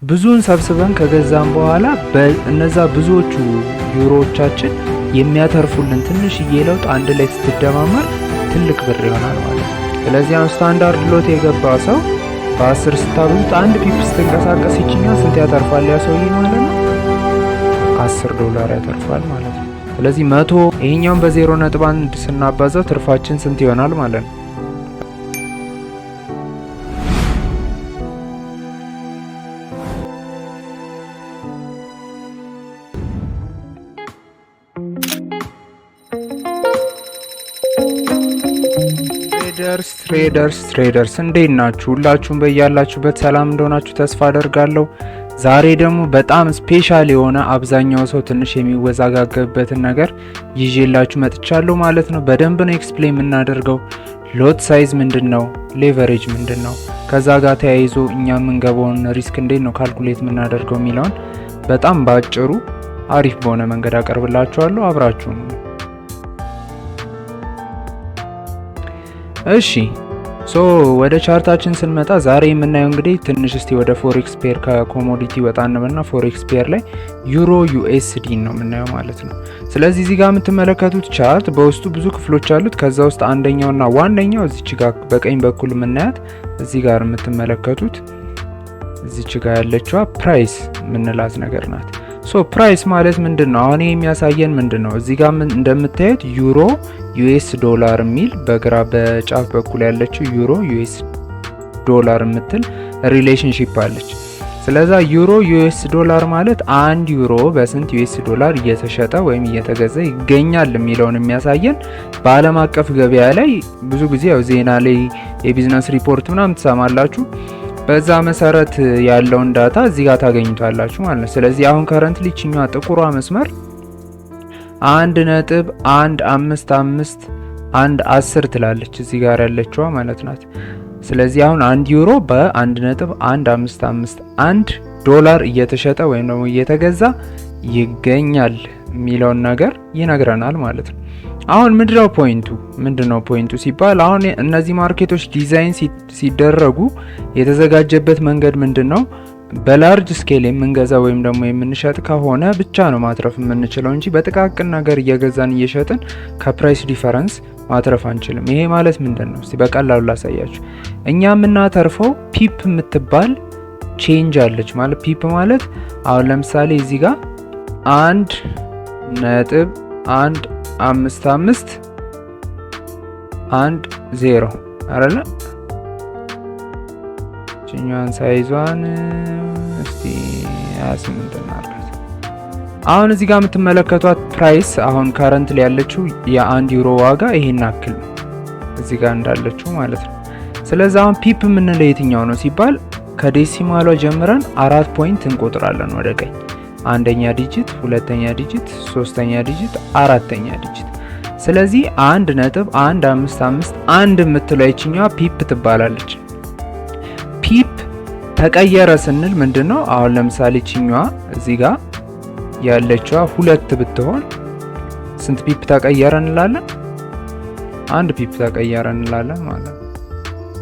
ብዙን ሰብስበን ከገዛን በኋላ በእነዛ ብዙዎቹ ዩሮዎቻችን የሚያተርፉልን ትንሽዬ ለውጥ አንድ ላይ ስትደማመር ትልቅ ብር ይሆናል ማለት ነው። ስለዚህ አሁን ስታንዳርድ ሎት የገባ ሰው በ10 ስታብዙት አንድ ፒፕ ስትንቀሳቀስ ይችኛል ስንት ያተርፋል ያ ሰውዬ ማለት ነው? $10 ያተርፋል ማለት ነው። ስለዚህ 100 ይሄኛውን በ0.1 ስናባዛው ትርፋችን ስንት ይሆናል ማለት ነው? ትሬደርስ እንዴት ናችሁ? ሁላችሁም በያላችሁበት ሰላም እንደሆናችሁ ተስፋ አደርጋለሁ። ዛሬ ደግሞ በጣም ስፔሻል የሆነ አብዛኛው ሰው ትንሽ የሚወዛጋገብበትን ነገር ይዤላችሁ መጥቻለሁ ማለት ነው። በደንብ ነው ኤክስፕሌን የምናደርገው። ሎት ሳይዝ ምንድነው? ሌቨሬጅ ምንድነው? ከዛ ጋር ተያይዞ እኛ የምንገባውን ሪስክ እንዴት ነው ካልኩሌት የምናደርገው የሚለውን በጣም ባጭሩ አሪፍ በሆነ መንገድ አቀርብላችኋለሁ። አብራችሁ ነው። እሺ ወደ ቻርታችን ስንመጣ ዛሬ የምናየው እንግዲህ ትንሽ እስቲ ወደ ፎሬክስ ፔር ከኮሞዲቲ ወጣ እንበልና ፎሬክስ ፔር ላይ ዩሮ ዩኤስዲ ነው የምናየው ማለት ነው። ስለዚህ እዚህ ጋር የምትመለከቱት ቻርት በውስጡ ብዙ ክፍሎች አሉት። ከዛ ውስጥ አንደኛውና ዋነኛው እዚች ጋር በቀኝ በኩል የምናያት እዚህ ጋር የምትመለከቱት እዚች ጋር ያለችዋ ፕራይስ የምንላት ነገር ናት። ፕራይስ ማለት ምንድነው? አሁን የሚያሳየን ምንድነው? እዚህ ጋር እንደምታዩት ዩሮ ዩኤስ ዶላር የሚል በግራ በጫፍ በኩል ያለችው ዩሮ ዩኤስ ዶላር የምትል ሪሌሽንሺፕ አለች። ስለዚህ ዩሮ ዩኤስ ዶላር ማለት 1 ዩሮ በስንት ዩኤስ ዶላር እየተሸጠ ወይም እየተገዛ ይገኛል የሚለውን የሚያሳየን በዓለም አቀፍ ገበያ ላይ ብዙ ጊዜ ያው ዜና ላይ የቢዝነስ ሪፖርት ምናምን ትሰማላችሁ። በዛ መሰረት ያለውን ዳታ እዚህ ጋር ታገኙታላችሁ ማለት ነው። ስለዚህ አሁን ከረንትሊ ቺኛዋ ጥቁሯ መስመር 1.155 ትላለች እዚህ ጋር ያለችዋ ማለት ናት። ስለዚህ አሁን 1 ዩሮ በ1.155 ዶላር እየተሸጠ ወይም ደግሞ እየተገዛ ይገኛል የሚለውን ነገር ይነግረናል ማለት ነው። አሁን ምንድነው ፖይንቱ ሲባል አሁን እነዚህ ማርኬቶች ዲዛይን ሲደረጉ የተዘጋጀበት መንገድ ምንድነው? በላርጅ ስኬል የምንገዛ ወይም ደግሞ የምንሸጥ ከሆነ ብቻ ነው ማትረፍ የምንችለው እንጂ በጥቃቅን ነገር እየገዛን እየሸጥን ከፕራይስ ዲፈረንስ ማትረፍ አንችልም። ይሄ ማለት ምንድነው? እስቲ በቀላሉ ላሳያችሁ። እኛ የምናተርፈው ፒፕ የምትባል ቼንጅ አለች ማለት ፒፕ ማለት አሁን ለምሳሌ እዚህ ጋር 1.15510 አይደለ? ቺኛን ሳይዟን እስቲ 28 እናርጋት። አሁን እዚህ ጋር የምትመለከቷት ፕራይስ አሁን ከረንትሊ ያለችው የ1 ዩሮ ዋጋ ይሄን አክል እዚህ ጋር እንዳለችው ማለት ነው። ስለዚህ አሁን ፒፕ የምንለው የትኛው ነው ሲባል ከዴሲማሏ ጀምረን 4 ፖይንት እንቆጥራለን ወደ ቀኝ። አንደኛ ዲጂት፣ ሁለተኛ ዲጂት፣ ሶስተኛ ዲጂት፣ አራተኛ ዲጂት። ስለዚህ 1.1551 የምትለው ይችኛዋ ፒፕ ትባላለች። ፒፕ ተቀየረ ስንል ምንድነው? አሁን ለምሳሌ ይችኛዋ እዚህ ጋር ያለችዋ 2 ብትሆን ስንት ፒፕ ተቀየረ እንላለን? 1 ፒፕ ተቀየረ እንላለን ማለት ነው።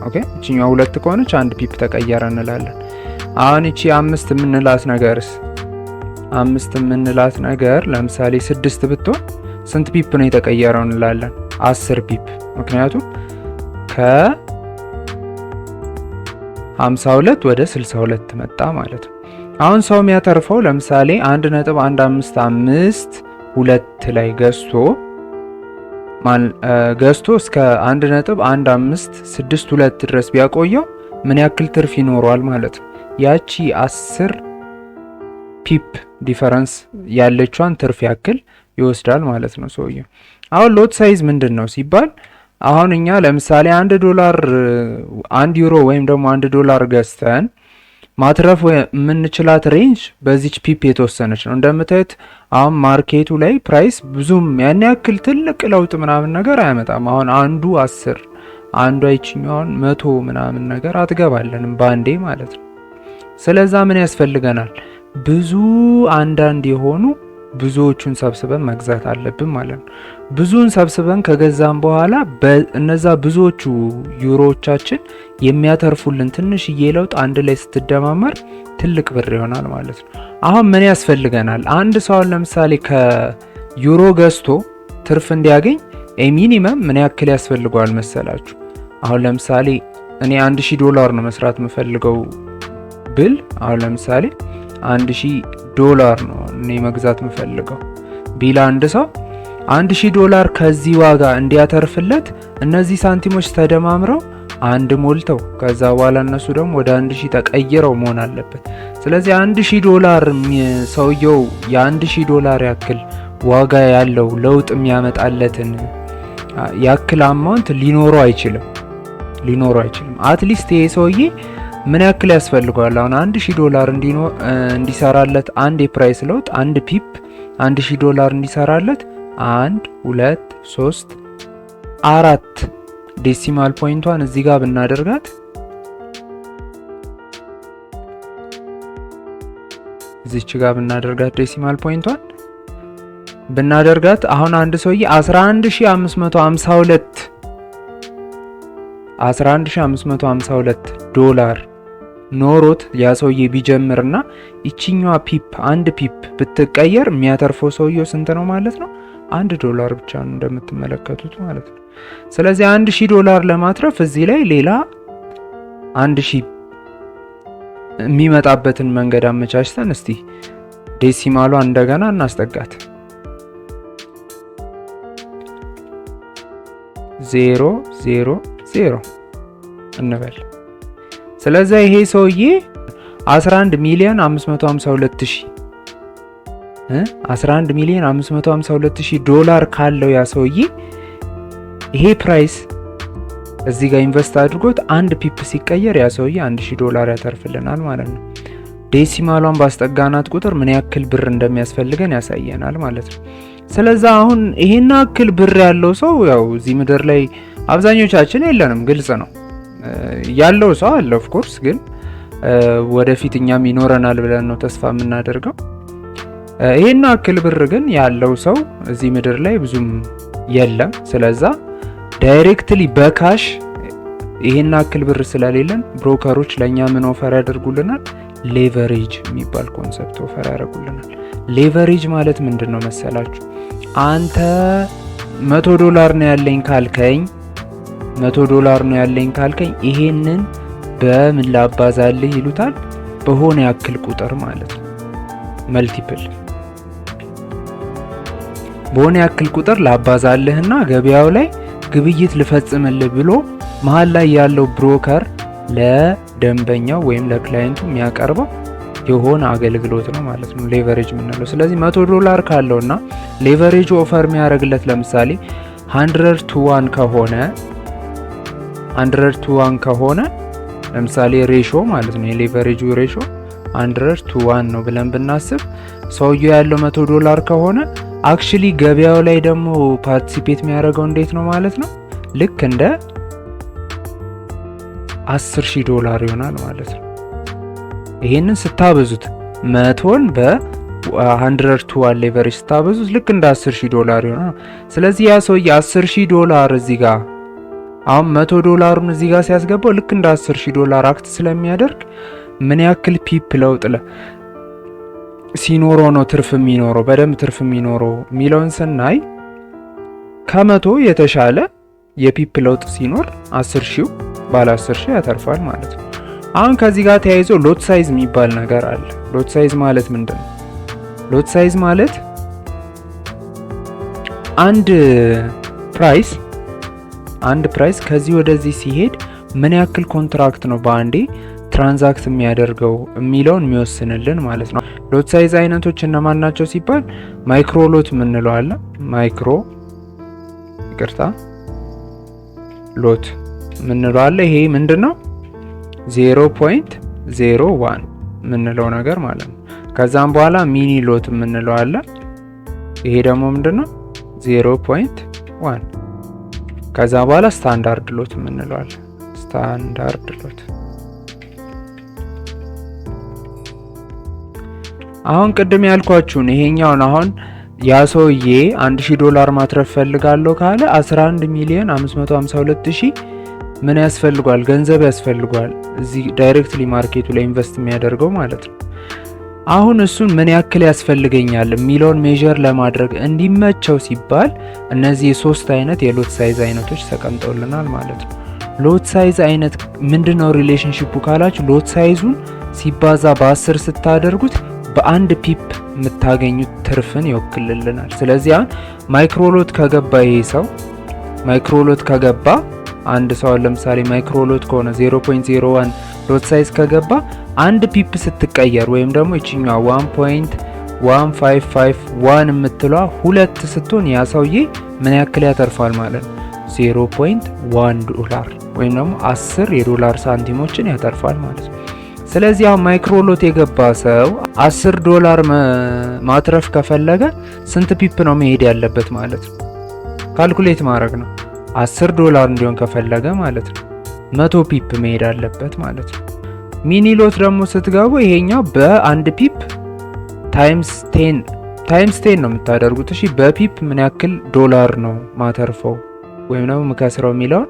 ኦኬ ይችኛዋ 2 ከሆነች 1 ፒፕ ተቀየረ እንላለን። አሁን እቺ 5 የምንላት ነገርስ 5 የምንላት ነገር ለምሳሌ 6 ብትሆን ስንት ፒፕ ነው የተቀየረው እንላለን? 10 ፒፕ። ምክንያቱም ከ52 ወደ 62 መጣ ማለት ነው። አሁን ሰው የሚያተርፈው ለምሳሌ 1.155 ላይ ገዝቶ እስከ 1.1562 ድረስ ቢያቆየው ምን ያክል ትርፍ ይኖረዋል ማለት ነው? ያቺ 10 ፒፕ ዲፈረንስ ያለችዋን ትርፍ ያክል ይወስዳል ማለት ነው ሰውየው። አሁን ሎት ሳይዝ ምንድነው ሲባል አሁን እኛ ለምሳሌ 1 ዩሮ ወይም ደግሞ $1 ገዝተን ማትረፍ የምንችላት ሬንጅ በዚች ፒፕ የተወሰነች ነው። እንደምታዩት አሁን ማርኬቱ ላይ ፕራይስ ብዙም ያን ያክል ትልቅ ለውጥ ምናምን ነገር አያመጣም። አሁን አንዱ 10 አንዷ ይችኛውን 100 ምናምን ነገር አትገባለንም ባንዴ ማለት ነው። ስለዛ ምን ያስፈልገናል? ብዙ አንዳንድ የሆኑ ብዙዎቹን ሰብስበን መግዛት አለብን ማለት ነው። ብዙውን ሰብስበን ከገዛን በኋላ በእነዛ ብዙዎቹ ዩሮዎቻችን የሚያተርፉልን ትንሽዬ ለውጥ አንድ ላይ ስትደማመር ትልቅ ብር ይሆናል ማለት ነው። አሁን ምን ያስፈልገናል? አንድ ሰው ለምሳሌ ከዩሮ ገዝቶ ትርፍ እንዲያገኝ ሚኒመም ምን ያክል ያስፈልገዋል መሰላችሁ? አሁን ለምሳሌ እኔ $1000 ነው መስራት የምፈልገው ብል አሁን ለምሳሌ $1000 ነው እኔ መግዛት የምፈልገው ቢል አንድ ሰው $1000 ከዚህ ዋጋ እንዲያተርፍለት እነዚህ ሳንቲሞች ተደማምረው አንድ ሞልተው ከዛ በኋላ እነሱ ደግሞ ወደ 1000 ተቀይረው መሆን አለበት። ስለዚህ $1000 ሰውየው የ$1000 ያክል ዋጋ ያለው ለውጥ የሚያመጣለትን ያክል አማውንት ሊኖረው አይችልም። አትሊስት ይሄ ሰውዬ ምን ያክል ያስፈልገዋል? አሁን $1000 እንዲሰራለት አንድ የፕራይስ ለውጥ አንድ ፒፕ $1000 እንዲሰራለት 1 2 3 4 ዴሲማል ፖይንቷን እዚህ ጋር ብናደርጋት እዚች ጋር ብናደርጋት ዴሲማል ፖይንቷን ብናደርጋት አሁን አንድ ሰውዬ $11,552 ኖሮት ያ ሰውዬ ቢጀምርና ይቺኛዋ ፒፕ አንድ ፒፕ ብትቀየር የሚያተርፈው ሰውዬው ስንት ነው ማለት ነው? $1 ብቻ ነው እንደምትመለከቱት ማለት ነው። ስለዚህ $1000 ለማትረፍ እዚህ ላይ ሌላ 1000 የሚመጣበትን መንገድ አመቻችተን እስቲ ዴሲማሏ እንደገና እናስጠጋት 000 እንበል። ስለዚህ ይሄ ሰውዬ 11,552,000 ካለው ያ ሰውዬ ይሄ ፕራይስ እዚህ ጋር ኢንቨስት አድርጎት አንድ ፒፕ ሲቀየር ያ ሰውዬ $1000 ያተርፍልናል ማለት ነው። ዴሲማሏን ባስጠጋናት ቁጥር ምን ያክል ብር እንደሚያስፈልገን ያሳየናል ማለት ነው። ስለዚህ አሁን ይሄን ያክል ብር ያለው ሰው ያው እዚህ ምድር ላይ አብዛኞቻችን የለንም፣ ግልጽ ነው። ያለው ሰው አለ ኦፍ ኮርስ፣ ግን ወደፊት እኛም ይኖረናል ብለን ነው ተስፋ የምናደርገው። ይሄን ያክል ብር ግን ያለው ሰው እዚህ ምድር ላይ ብዙም የለም። ስለዚህ ዳይሬክትሊ በካሽ ይሄን ያክል ብር ስለሌለን ብሮከሮች ለኛ ምን ኦፈር ያደርጉልናል? ሌቨሬጅ የሚባል ኮንሰፕት ኦፈር ያደርጉልናል። ሌቨሬጅ ማለት ምንድነው መሰላችሁ? አንተ $100 ነው ያለኝ ካልከኝ ይሄንን በምን ላባዛልህ ይሉታል? በሆነ ያክል ቁጥር ማለት ነው። መልቲፕል በሆነ ያክል ቁጥር ላባዛልህና ገበያው ላይ ግብይት ልፈጽምልህ ብሎ መሀል ላይ ያለው ብሮከር ለደንበኛው ወይም ለክላይንቱ የሚያቀርበው የሆነ አገልግሎት ነው ማለት ነው ሌቨሬጅ የምንለው። ስለዚህ $100 ካለውና ሌቨሬጅ ኦፈር የሚያደርግለት ለምሳሌ 100:1 ከሆነ ለምሳሌ ሬሾ ማለት ነው የሌቨሬጁ ሬሾ 100:1 ነው ብለን ብናስብ ሰውየው ያለው $100 ከሆነ አክቹሊ ገበያው ላይ ደግሞ ፓርቲሲፔት የሚያደርገው እንዴት ነው ማለት ነው? ልክ እንደ $10,000 ይሆናል ማለት ነው። ይሄንን ስታበዙት 100ን በ100:1 ሌቨሬጅ ስታበዙት ልክ እንደ $10,000 ይሆናል። ስለዚህ ያ ሰውዬ $10,000 እዚህ ጋር አሁን $100ን እዚህ ጋር ሲያስገባው ልክ እንደ $10,000 አክት ስለሚያደርግ ምን ያክል ፒፕ ለውጥ ሲኖረው ነው ትርፍ የሚኖረው በደንብ ትርፍ የሚኖረው የሚለውን ስናይ ከ100 የተሻለ የፒፕ ለውጥ ሲኖር 10,000 ባለ 10,000 ያተርፋል ማለት ነው። አሁን ከዚህ ጋር ተያይዞ ሎት ሳይዝ የሚባል ነገር አለ። ሎት ሳይዝ ማለት ምንድነው? ሎት ሳይዝ ማለት አንድ ፕራይስ ከዚህ ወደዚህ ሲሄድ ምን ያክል ኮንትራክት ነው በአንዴ ትራንዛክት የሚያደርገው የሚለውን የሚወስንልን ማለት ነው። ሎት ሳይዝ አይነቶች እነማን ናቸው ሲባል ማይክሮ ሎት የምንለው አለ። ሎት የምንለው አለ። ይሄ ምንድነው? 0.01 የምንለው ነገር ማለት ነው። ከዛም በኋላ ሚኒ ሎት የምንለው አለ። ይሄ ደግሞ ምንድነው? 0.1። ከዛ በኋላ ስታንዳርድ ሎት የምንለው አለ። ስታንዳርድ ሎት አሁን ቅድም ያልኳችሁን ይሄኛውን አሁን ያ ሰውዬ $1000 ማትረፍ ፈልጋለሁ ካለ 11,552,000 ምን ያስፈልጓል? ገንዘብ ያስፈልጓል። እዚህ ዳይሬክትሊ ማርኬቱ ላይ ኢንቨስት የሚያደርገው ማለት ነው። አሁን እሱን ምን ያክል ያስፈልገኛል የሚለውን ሜዠር ለማድረግ እንዲመቸው ሲባል እነዚህ የሶስት አይነት የሎት ሳይዝ አይነቶች ተቀምጠውልናል ማለት ነው። ሎት ሳይዝ አይነት ምንድነው ሪሌሽንሺፑ ካላችሁ ሎት ሳይዙን ሲባዛ በ10 ስታደርጉት በአንድ ፒፕ የምታገኙት ትርፍን ይወክልልናል። ስለዚህ አሁን ማይክሮሎት ከገባ ይሄ ሰው ማይክሮሎት ከገባ አንድ ሰው ለምሳሌ ማይክሮሎት ከሆነ 0.01 ሎት ሳይዝ ከገባ አንድ ፒፕ ስትቀየር ወይም ደግሞ እቺኛዋ 1.1551 የምትሏ ሁለት ስትሆን ያ ሰውዬ ምን ያክል ያተርፋል ማለት ነው? $0.1 ወይም ደግሞ 10 የዶላር ሳንቲሞችን ያተርፋል ማለት ነው። ስለዚህ አሁን ማይክሮሎት የገባ ሰው $10 ማትረፍ ከፈለገ ስንት ፒፕ ነው መሄድ ያለበት ማለት ነው? ካልኩሌት ማድረግ ነው። $10 እንዲሆን ከፈለገ ማለት ነው 100 ፒፕ መሄድ አለበት ማለት ነው። ሚኒ ሎት ደግሞ ስትገቡ ይሄኛው በአንድ ፒፕ ታይምስ 10 ነው የምታደርጉት። እሺ በፒፕ ምን ያክል ዶላር ነው ማተርፈው ወይም ደግሞ ምከስረው የሚለውን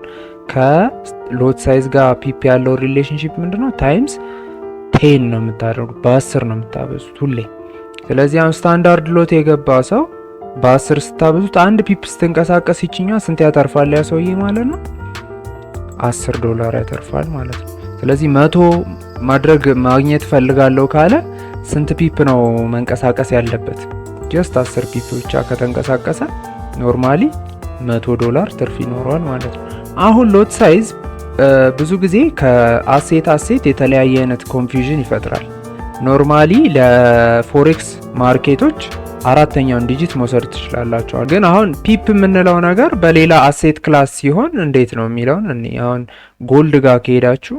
ከሎት ሳይዝ ጋር ፒፕ ያለው ሪሌሽንሺፕ ምንድነው? ታይምስ 10 ነው የምታደርጉት፣ በ10 ነው የምታበዙት ሁሌ። ስለዚህ አሁን ስታንዳርድ ሎት የገባ ሰው በ10 ስታበዙት አንድ ፒፕ ስትንቀሳቀስ ይችኛው ስንት ያተርፋል ያ ሰውዬ ማለት ነው? $10 ያተርፋል ማለት ነው። ስለዚህ 100 ማግኘት ፈልጋለሁ ካለ ስንት ፒፕ ነው መንቀሳቀስ ያለበት? ጀስት 10 ፒፕ ብቻ ከተንቀሳቀሰ ኖርማሊ $100 ትርፍ ይኖረዋል ማለት ነው። አሁን ሎት ሳይዝ ብዙ ጊዜ ከአሴት የተለያየ አይነት ኮንፊውዥን ይፈጥራል። ኖርማሊ ለፎሬክስ ማርኬቶች አራተኛውን ዲጂት መውሰድ ትችላላችሁ። ግን አሁን ፒፕ የምንለው ነገር በሌላ አሴት ክላስ ሲሆን እንዴት ነው የሚለውን አሁን ጎልድ ጋር ከሄዳችሁ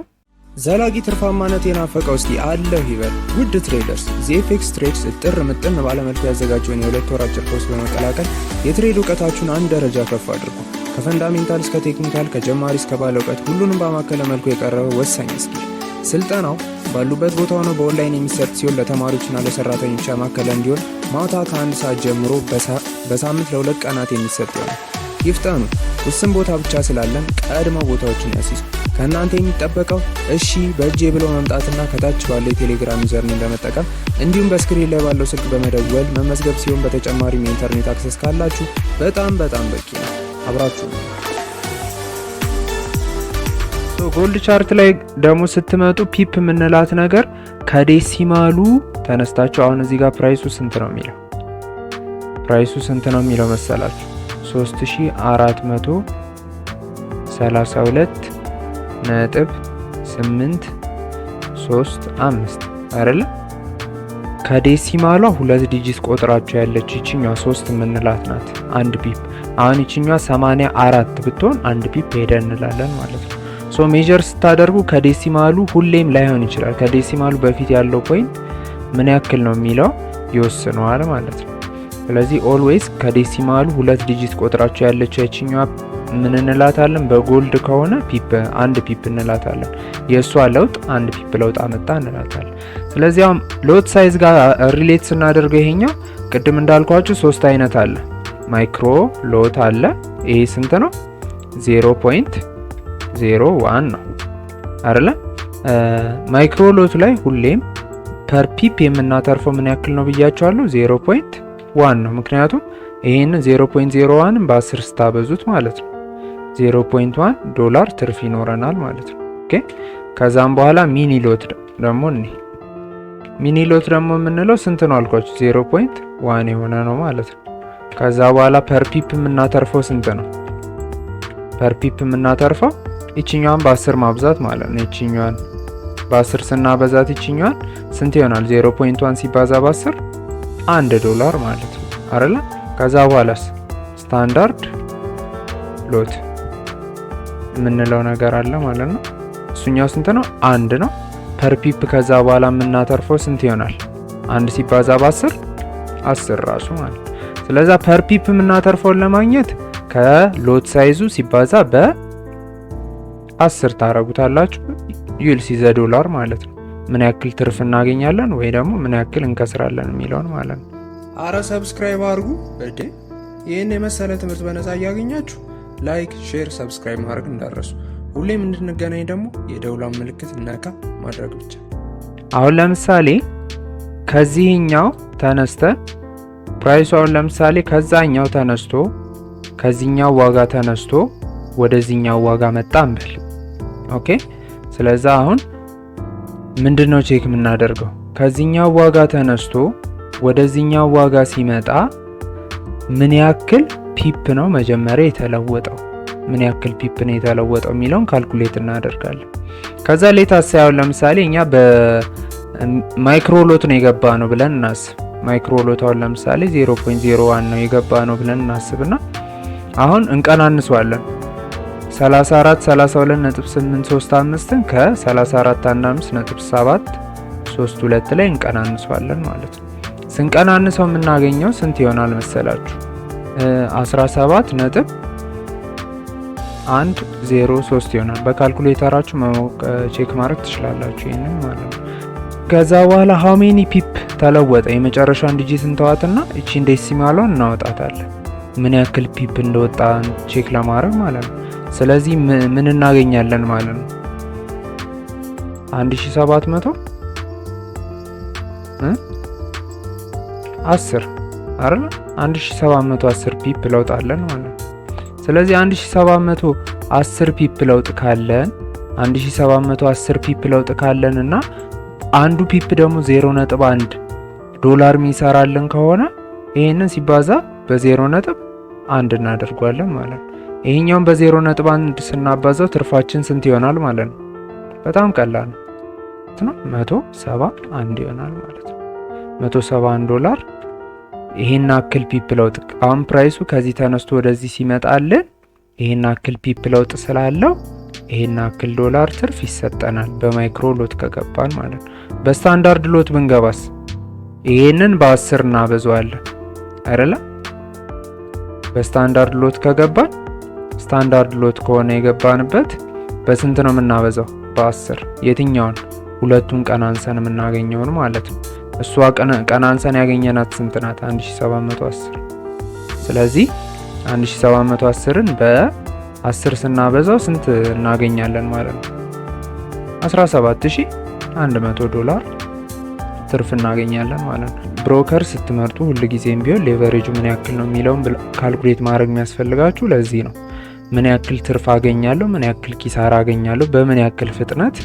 ዘላቂ ትርፋማነት የናፈቀው እስቲ አለሁ ይበል። ውድ ትሬደርስ ዚኤፍኤክስ ትሬድስ እጥር ምጥን ባለመልኩ ያዘጋጀውን የ2 ወር አጭር ኮርስ በመቀላቀል የትሬድ እውቀታችሁን አንድ ደረጃ ከፍ አድርጉ። ከፈንዳሜንታል እስከ ቴክኒካል፣ ከጀማሪ እስከ ባለ እውቀት ሁሉንም በማከለ መልኩ የቀረበ ወሳኝ ስኪል። ስልጠናው ባሉበት ቦታ ሆነው በኦንላይን የሚሰጥ ሲሆን ለተማሪዎችና ለሰራተኞች ያማከለ እንዲሆን ማታ ከ1 ሰዓት ጀምሮ በሳምንት ለ2 ቀናት የሚሰጥ ይሆናል። ይፍጠኑ፣ ውስን ቦታ ብቻ ስላለን ቀድመው ቦታዎችን ያስይዙ። ከእናንተ የሚጠበቀው እሺ በእጄ ብለው መምጣትና ከታች ባለው የቴሌግራም ዩዘርኔም በመጠቀም እንዲሁም በስክሪን ላይ ባለው ስልክ በመደወል መመዝገብ ሲሆን በተጨማሪም የኢንተርኔት አክሰስ ካላችሁ በጣም በቂ ነው። አብራችሁ ጎልድ ቻርት ላይ ደግሞ ስትመጡ ፒፕ የምንላት ነገር ከዴሲማሉ ተነስታችሁ አሁን እዚህ ጋር ፕራይሱ ስንት ነው የሚለው መሰላችሁ? 3432.835 አይደለ? ከዴሲማሏ 2 ዲጂት ቆጥራችሁ ያለች ይችኛዋ 3 የምንላት ናት አንድ ፒፕ። አሁን ይችኛዋ 84 ብትሆን አንድ ፒፕ ሄደ እንላለን ማለት ነው። ሶ ሜጀር ስታደርጉ ከዴሲማሉ ሁሌም ላይሆን ይችላል። ከዴሲማሉ በፊት ያለው ፖይንት ምን ያክል ነው የሚለው ይወስነዋል ማለት ነው። ስለዚህ ኦልዌይስ ከዴሲማሉ 2 ዲጂት ቆጥራችሁ ያለች ይችኛዋ ምን እንላታለን? በጎልድ ከሆነ ፒፕ አንድ ፒፕ እንላታለን። የእሷ ለውጥ አንድ ፒፕ ለውጥ አመጣ እንላታለን። ስለዚህ አሁን ሎት ሳይዝ ጋር ሪሌት ስናደርገው ይሄኛው ቅድም እንዳልኳችሁ 3 አይነት አለ። ማይክሮ ሎት አለ። ይሄ ስንት ነው? 0.01 ነው አይደለ? ማይክሮ ሎት ላይ ሁሌም ፐር ፒፕ የምናተርፈው ምን ያክል ነው ብያችኋለሁ? 0.1 ነው። ምክንያቱም ይሄንን 0.01 በ10 ስታበዙት ማለት ነው $0.1 ትርፍ ይኖረናል ማለት ነው። ኦኬ። ከዛም በኋላ ሚኒ ሎት ደግሞ የምንለው ስንት ነው አልኳችሁ? 0.1 የሆነ ነው ማለት ነው። ከዛ በኋላ ፐር ፒፕ የምናተርፈው ስንት ነው? ፐር ፒፕ የምናተርፈው ይችኛዋን በ10 ማብዛት ማለት ነው። ይችኛዋን በ10 ስናበዛት ይችኛዋን ስንት ይሆናል? 0.1 ሲባዛ በ10 $1 ማለት ነው አይደለ? ከዛ በኋላስ ስታንዳርድ ሎት የምንለው ነገር አለ ማለት ነው። እሱኛው ስንት ነው? 1 ነው ፐር ፒፕ። ከዛ በኋላ የምናተርፈው ስንት ይሆናል? 1 ሲባዛ በ10 10 ራሱ ማለት ነው። ስለዚህ ፐር ፒፕ የምናተርፈውን ለማግኘት ከሎት ሳይዙ ሲባዛ በ10 ታረጉታላችሁ። ዩኤልሲ $1 ማለት ነው። ምን ያክል ትርፍ እናገኛለን ወይ ደግሞ ምን ያክል እንከስራለን የሚለውን ማለት ነው። አረ ሰብስክራይብ አድርጉ እዴ! ይህን የመሰለ ትምህርት በነፃ እያገኛችሁ ላይክ፣ ሼር፣ ሰብስክራይብ ማድረግ እንዳትረሱ። ሁሌም እንድንገናኝ ደግሞ የደውሏን ምልክት ነካ ማድረግ ብቻ። አሁን ለምሳሌ ከዚህኛው ተነስተን ፕራይሱ አሁን ለምሳሌ ከዛኛው ተነስቶ ከዚህኛው ዋጋ ተነስቶ ወደዚህኛው ዋጋ መጣ እንበል። ኦኬ። ስለዚህ አሁን ምንድነው ቼክ የምናደርገው? ከዚህኛው ዋጋ ተነስቶ ወደዚህኛው ዋጋ ሲመጣ ምን ያክል ፒፕ ነው መጀመሪያ የተለወጠው፣ ምን ያክል ፒፕ ነው የተለወጠው የሚለውን ካልኩሌት እናደርጋለን። ከዛ ሌታስ አሁን ለምሳሌ እኛ በማይክሮ ሎት ነው የገባ ነው ብለን እናስብ። ማይክሮ ሎት አሁን ለምሳሌ 0.01 ነው የገባ ነው ብለን እናስብና አሁን እንቀናንሷለን 34.32.835ን ከ34.15.732 ላይ እንቀናንሷለን ማለት ነው። ስንቀናንሰው የምናገኘው ስንት ይሆናል መሰላችሁ? 17.103 ይሆናል። በካልኩሌተራችሁ ቼክ ማድረግ ትችላላችሁ ይሄንን ማለት ነው። ከዛ በኋላ ሃው ሜኒ ፒፕ ተለወጠ የመጨረሻውን ዲጂት እንተዋትና እቺን ዴሲማሏን እናወጣታለን ምን ያክል ፒፕ እንደወጣ ቼክ ለማድረግ ማለት ነው። ስለዚህ ምን እናገኛለን ማለት ነው? 1710 አይደል? 1710 ፒፕ ለውጥ አለን ማለት ነው። ስለዚህ 1710 ፒፕ ለውጥ ካለን 1710 ፒፕ ለውጥ ካለን እና አንዱ ፒፕ ደግሞ 0.1 ዶላር የሚሰራልን ከሆነ ይሄንን ሲባዛ በ0.1 እናደርጓለን ማለት ነው። ይሄኛውን በ0.1 ስናባዛው ትርፋችን ስንት ይሆናል ማለት ነው? በጣም ቀላል ነው። 171 ይሆናል ማለት ነው። 171 ዶላር ይሄን አክል ፒፕ ለውጥ አሁን ፕራይሱ ከዚህ ተነስቶ ወደዚህ ሲመጣልን ይሄን አክል ፒፕ ለውጥ ስላለው ይሄን አክል ዶላር ትርፍ ይሰጠናል በማይክሮ ሎት ከገባን ማለት ነው። በስታንዳርድ ሎት ብንገባስ ይሄንን በ10 እናበዛዋለን አይደለ? በስታንዳርድ ሎት ከገባን ስታንዳርድ ሎት ከሆነ የገባንበት በስንት ነው የምናበዛው? በ10። የትኛውን? ሁለቱን ቀናንሰን የምናገኘውን ማለት ነው። እሷ ቀናንሰን ያገኘናት ስንት ናት? 1710። ስለዚህ 1710ን በ10 ስናበዛው ስንት እናገኛለን ማለት ነው? 17100 ዶላር ትርፍ እናገኛለን ማለት ነው። ብሮከር ስትመርጡ ሁልጊዜም ቢሆን ሌቨሬጁ ምን ያክል ነው የሚለውን ካልኩሌት ማድረግ የሚያስፈልጋችሁ ለዚህ ነው። ምን ያክል ትርፍ አገኛለሁ፣ ምን ያክል ኪሳራ አገኛለሁ፣ በምን ያክል ፍጥነት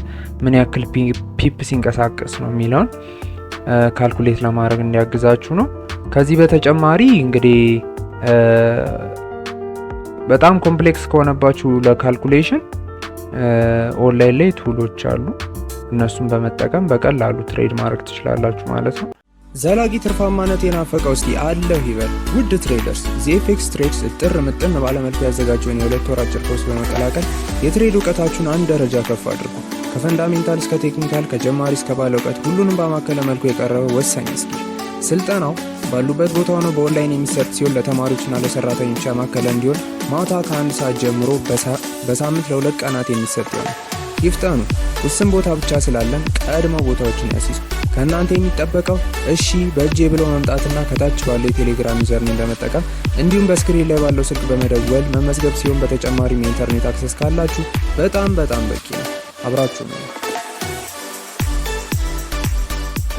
ምን ያክል ፒፕ ሲንቀሳቀስ ነው የሚለውን ካልኩሌት ለማድረግ እንዲያግዛችሁ ነው። ከዚህ በተጨማሪ እንግዲህ በጣም ኮምፕሌክስ ከሆነባችሁ ለካልኩሌሽን ኦንላይን ላይ ቱሎች አሉ። እነሱን በመጠቀም በቀላሉ ትሬድ ማድረግ ትችላላችሁ ማለት ነው። ዘላቂ ትርፋማነት የናፈቀው እስቲ አለሁ ይበል። ውድ ትሬደርስ ዚኤፍኤክስ ትሬድስ እጥር ምጥን ባለመልኩ ያዘጋጀውን የ2 ወር አጭር ኮርስ በመቀላቀል የትሬድ እውቀታችሁን አንድ ደረጃ ከፍ አድርጉ። ከፈንዳሜንታል እስከ ቴክኒካል፣ ከጀማሪ እስከ ባለ እውቀት ሁሉንም በማከለ መልኩ የቀረበ ወሳኝ ስኪል። ስልጠናው ባሉበት ቦታ ሆነው በኦንላይን የሚሰጥ ሲሆን ለተማሪዎችና ለሰራተኞች ያማከለ እንዲሆን ማታ ከ1 ሰዓት ጀምሮ በሳምንት ለ2 ቀናት የሚሰጥ ይሆናል። ይፍጠኑ፣ ውስን ቦታ ብቻ ስላለን ቀድመው ቦታዎችን ያስይዙ። ከእናንተ የሚጠበቀው እሺ በእጄ ብለው መምጣትና ከታች ባለው የቴሌግራም ዩዘርኔም በመጠቀም እንዲሁም በስክሪን ላይ ባለው ስልክ በመደወል መመዝገብ ሲሆን በተጨማሪም የኢንተርኔት አክሰስ ካላችሁ በጣም በቂ ነው። አብራችሁ ነው።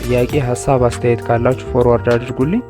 ጥያቄ፣ ሀሳብ፣ አስተያየት ካላችሁ ፎርዋርድ አድርጉልኝ።